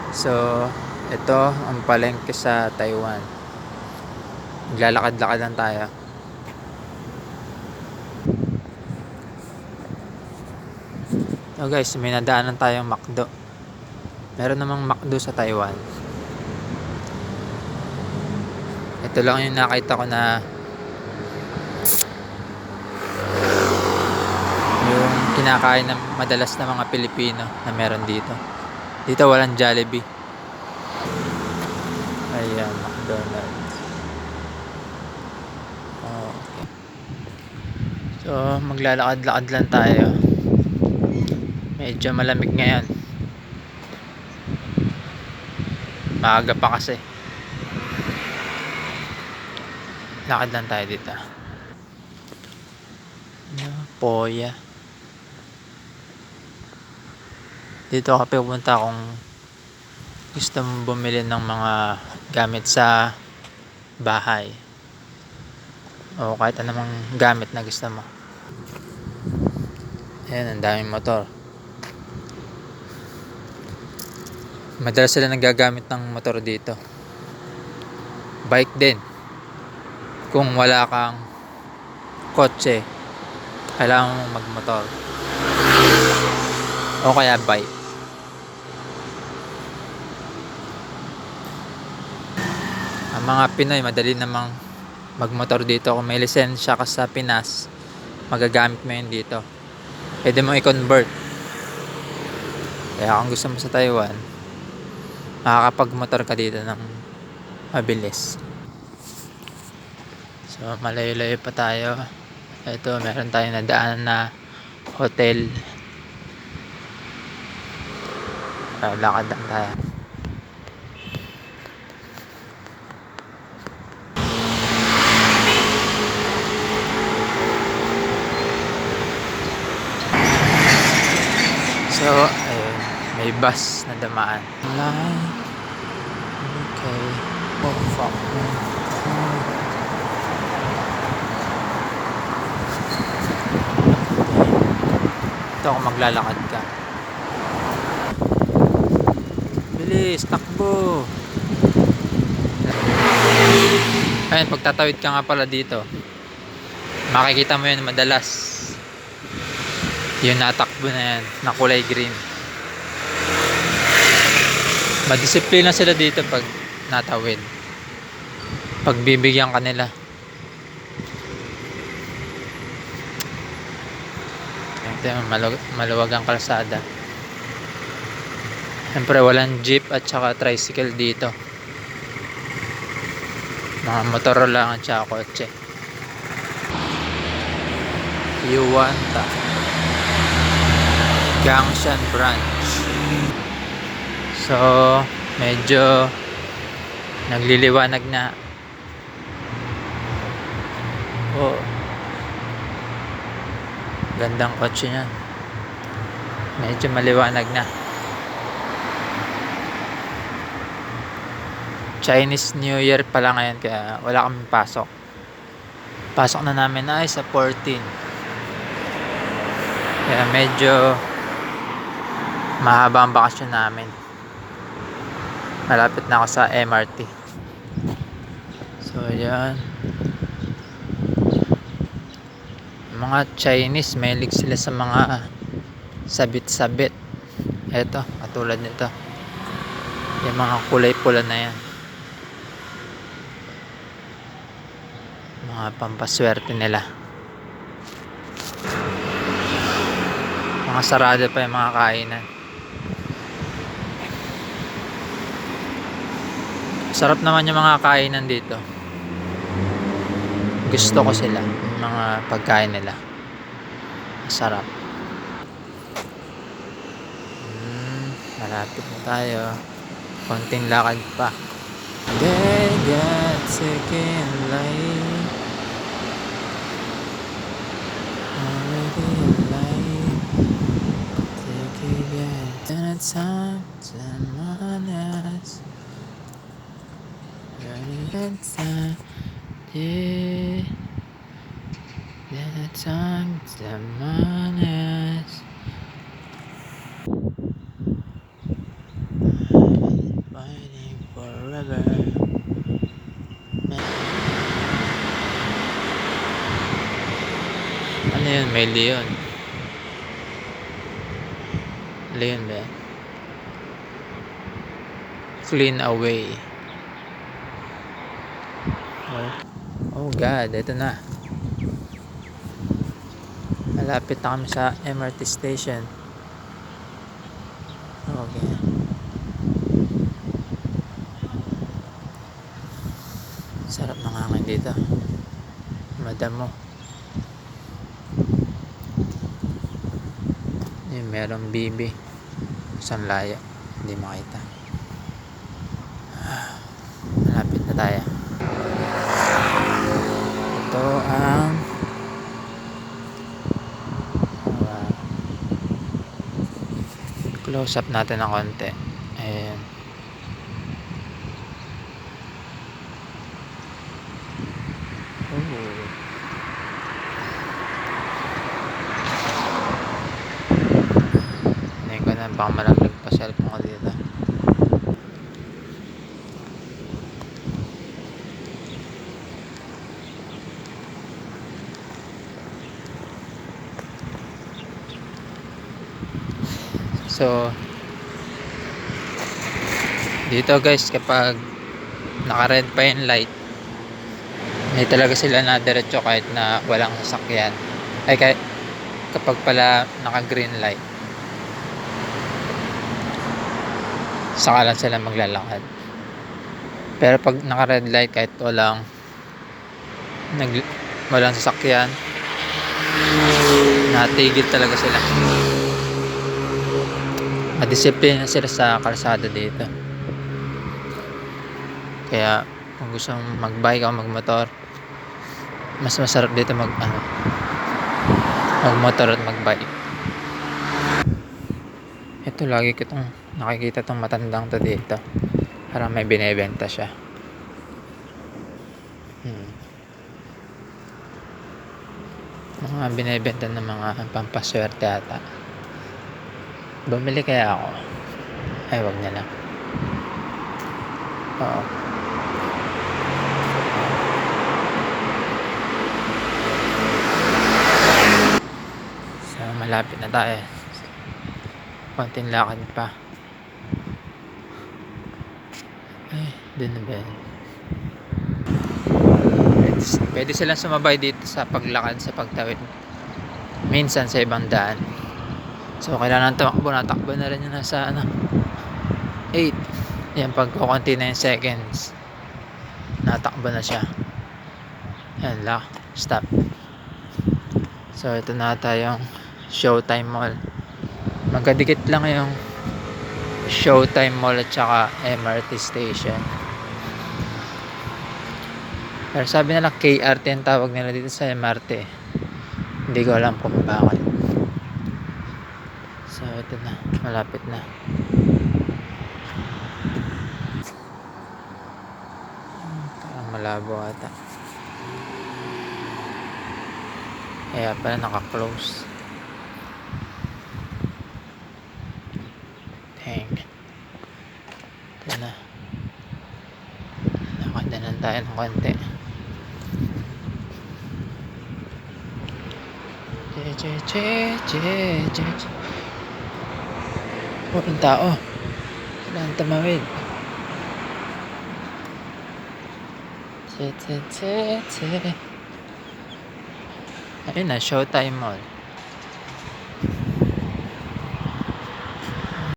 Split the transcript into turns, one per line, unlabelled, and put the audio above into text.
So, ito ang palengke sa Taiwan. Maglalakad-lakad lang tayo. So guys, may nadaanan tayong McDo. Meron namang McDo sa Taiwan. Ito lang yung nakita ko na yung kinakain ng madalas na mga Pilipino na meron dito. Dito walang Jollibee. Ayan, McDonald's. Okay. So, maglalakad-lakad lang tayo. Medyo malamig ngayon. Maaga pa kasi. Lakad lang tayo dito. Poya. Dito ka pupunta kung gusto mong bumili ng mga gamit sa bahay. O kahit anumang gamit na gusto mo. Ayan, ang daming motor. Madalas sila nagagamit ng motor dito. Bike din. Kung wala kang kotse, kailangan mong magmotor. O kaya bike. Ang mga Pinoy, madali namang magmotor dito. Kung may lisensya ka sa Pinas, magagamit mo yun dito. Pwede mo i-convert. Kaya kung gusto mo sa Taiwan, makakapag-motor ka dito ng mabilis. So, malayo-layo pa tayo. Ito, meron tayong nadaan na hotel. Lakad lang tayo. So, ayun, may bus na dumaan. Okay. Oh, fuck. Ito kung maglalakad ka. Bilis, takbo. Ayun, pagtatawid ka nga pala dito, makikita mo yun madalas. Yung natakbo na yan, na kulay green. Madisiplina sila dito pag natawid. Pagbibigyan ka nila. Ito, maluwag ang kalsada. Siyempre walang jeep at saka tricycle dito. Mga motor lang at saka kotse. Yuwanta Gangshan branch. So, medyo nagliliwanag na. Oh, gandang kotse niyan. Medyo maliwanag na. Chinese New Year pala ngayon, kaya wala kaming pasok. Pasok na namin ay sa 14. Kaya medyo mahaba ang bakasyon namin. Malapit na ako sa MRT. So yan, mga Chinese mahilig sila sa mga sabit-sabit. Eto, katulad nito, yung mga kulay pula na yan, mga pampaswerte nila. Mga sarado pa yung mga kainan. Sarap naman yung mga kainan dito. Gusto ko sila, yung mga pagkain nila. Sarap. Malapit na tayo. Konting lakad pa. They got taken light. Already alive. Take it and time to honest. Running time. Yeah. The time to honest. forever. Ano yun? May Leon. Leon ba yan? Clean away. Oh God, ito na. Malapit na kami sa MRT station. Okay. Sarap ng hangin dito. Madamo. Yung merong bibi. Isang layo. Hindi makita. Malapit na tayo. Ito ang close up natin ng konti. Ayan. Ngayon ko na baka malaglag pa cellphone ko dito. So dito guys, kapag naka-red pa yung light, hindi talaga sila na diretso kahit na walang sasakyan. Ay kahit kapag pala naka-green light, saka lang sila maglalakad. Pero pag naka-red light, kahit walang sasakyan, natigil talaga sila. Madisiplina sila sa kalsada dito. Kaya kung gusto mong mag-bike o mag-motor, mas masarap dito mag-motor at mag-bike. Ito, lagi ko itong nakikita itong matandang to dito. Parang may binebenta siya. Mga binebenta ng mga pampaswerte ata. Bumili kaya ako? Ay, wag na lang. Oo. So, malapit na tayo. Konting lakad pa. Ay, dun na ba yan? Pwede silang sumabay dito sa paglakad, sa pagtawid. Minsan sa ibang daan. So, kailangan tumakbo. Natakbo na rin yun nasa 8. Yan, pagkukunti na yung seconds, natakbo na siya. Yan, stop. So, ito na tayong Showtime Mall. Magkadikit lang yung Showtime Mall at saka MRT station. Pero sabi nila KRT ang tawag nila dito sa MRT. Hindi ko alam kung bakit. So, ito na. Malapit na. Parang malabo ata. Kaya pala naka-close. Dang. Ito na. Nakadanan tayo ng konti. Oh, ang tao. Kailangan tumawid. Ayun na, Showtime Mall.